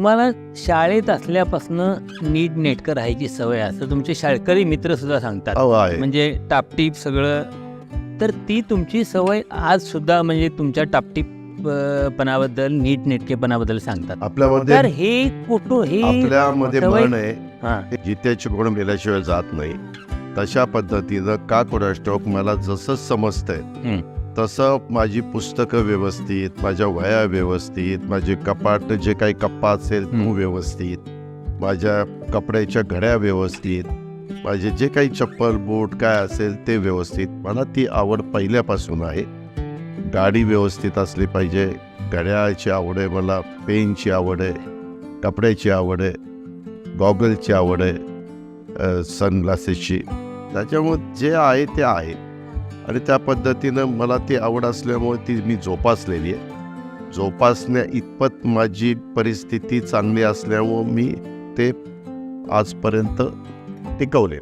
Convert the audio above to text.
तुम्हाला शाळेत असल्यापासून नीटनेटकं राहायची सवय असं तुमचे शाळकरी मित्र सुद्धा सांगतात. आहे. म्हणजे टापटीप सगळं. तर ती तुमची सवय आज सुद्धा म्हणजे तुमच्या पणाबद्दल नीटनेटकेपणाबद्दल सांगतात. तर आपल्यामध्ये हे कुठं हे आपल्यामध्ये सवय- म्हण आहे, हां जित्याची कोण मेल्याशिवाय जात नाही. तशा पद्धतीनं का कोणास ठाऊक मला जसं समजतंय हं. तसं माझी पुस्तकं व्यवस्थित, माझ्या वह्या व्यवस्थित, माझे कपाट जे काही कप्पा असेल तो व्यवस्थित, माझ्या कपड्याच्या घड्या व्यवस्थित, माझे जे काही चप्पल बूट काय असेल ते व्यवस्थित. मला ती आवड पहिल्यापासून आहे. गाडी व्यवस्थित असली पाहिजे, घड्याळाची आवड आहे मला, पेनची आवड आहे, कपड्याची आवड आहे, गॉगलची आवड आहे, सनग्लासेसची. त्याच्यामुळे जे आहे ते आहे आणि त्या पद्धतीनं मला ती आवड असल्यामुळे ती मी जोपासलेली आहे. जोपासण्या इतपत माझी परिस्थिती चांगली असल्यामुळं मी ते आजपर्यंत टिकवले.